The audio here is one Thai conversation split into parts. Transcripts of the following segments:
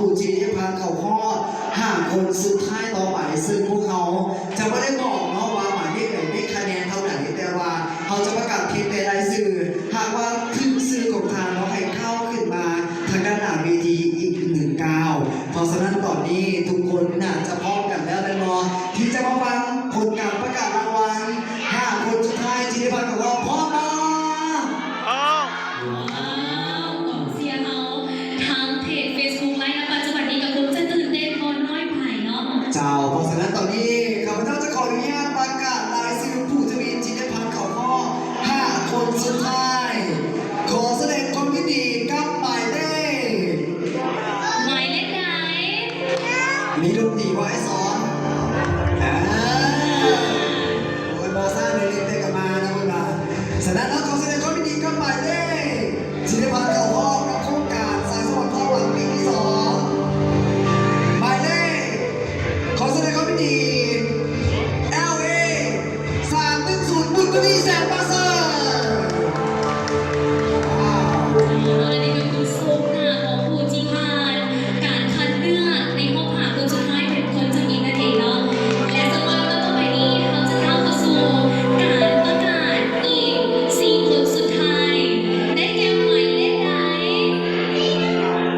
ผู้ที่ได้ผ่านเข้ารอบ5 คนสุดท้ายต่อไปซึ่งพวกเขาจะไม่ได้บอกเนาะว่าหมายเลขไหนได้คะแนนเท่าไหร่แต่ว่าเขาจะประกาศเพียงแต่รายชื่อหากว่าขึ้นชื่อของทางเราให้เข้าขึ้นมาทางด้านหน้าเวทีอีก1 ก้าวเพราะฉะนั้นตอนนี้ทุกคนน่าจะพร้อมกันแล้วแน่นอนที่จะมาฟังผลการประกาศรางวัล5 คนสุดท้ายที่ได้ผ่านเข้ารอบพร้อมนะ ว้าวกองเชียร์เขาทางเพจ Facebook ไลฟ์นะปัจจุบันนี้ก็คงจะตื่นเต้นพอน้อยไผ่เนาะเจ้าเพราะฉะนั้นตอนนี้ข้าพเจ้าจะขออนุญาตประกาศรายชื่อผู้ที่มีจิตได้ผ่านเข้ารอบ5 คนสุดท้ายขอแสดงความยินดีกับหมายเลข หมายเลขไหน มีดนตรีไว้สอนโอ้ยบอซ่าเล็กๆได้กลับมานะคุณมาฉะนั้นเราขอแสดงความยินดีกับหมายเลขจิตได้ผ่านเข้ารอบกับโครงการสายสว่างพ่อหวังปีที่2หมายเลขขอแสดงความยินดี LA 310บุญทวีแสนประเสริฐว้าว และนี่ก็คือโซนหน้าของผู้ที่ผ่านการคัดเลือกในห้องหาคนสุดท้ายเป็นคนจะอีกนาทีเนาะและสำหรับต่อไปนี้เราจะเข้าสู่การประกาศอีก4 คนสุดท้ายได้แก่หมายเลขไหน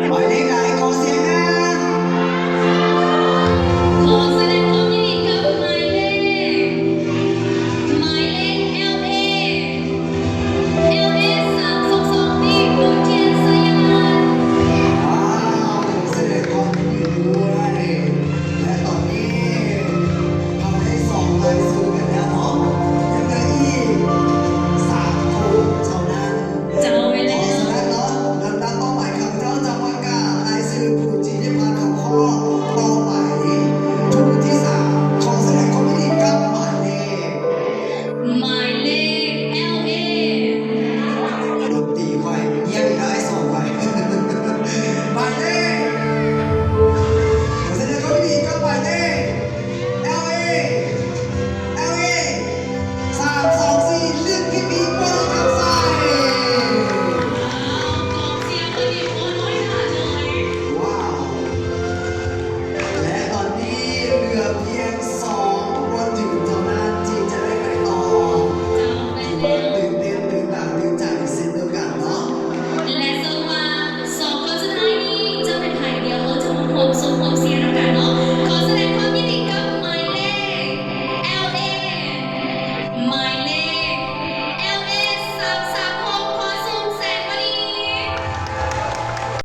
หมายเลขไหนขอเสียงนะ ขอแสดงความยินดีกับหมายเลข LA 322นี่คุณเทียนสยาม ว้าวแสดงความยินดีด้วยและตอนนี้เราได้ส่งรายชื่อกันแล้วเนาะยังเหลืออีก3 คนเท่านั้น จะเอาไป เพ เลย ราะฉะ เนาะ นั้นเนาะลำดับต่อไปข้าพเจ้าจะประกาศรายชื่อผู้ที่ได้ผ่านเข้ารอบต่อไปผู้ที่3ขอแสดงความยินดีกับหมายเลข หมายเลข LA ดนตรีค่อยเยี่ยมได้ส่งไปหมายเลขขอแสดงความยินดีกับหมายเลข LA 324เลือกพี่พีบริการใส่ กองเชียร์คนนี้โอ้น้อยหนาเลย ว้าวและตอนนี้เหลือเพียง2 คนถึงเท่านั้นที่จะได้ไปต่อ จะเอาไป ถือ เล ว่าย ตื่นเต้นตื่นตาตื่นใจเช่นเดียวกันเนาะ และสว่า2 คนสุดท้ายนี้จะเป็นใครเดียวเขาจะมาพบส่งผมเสีย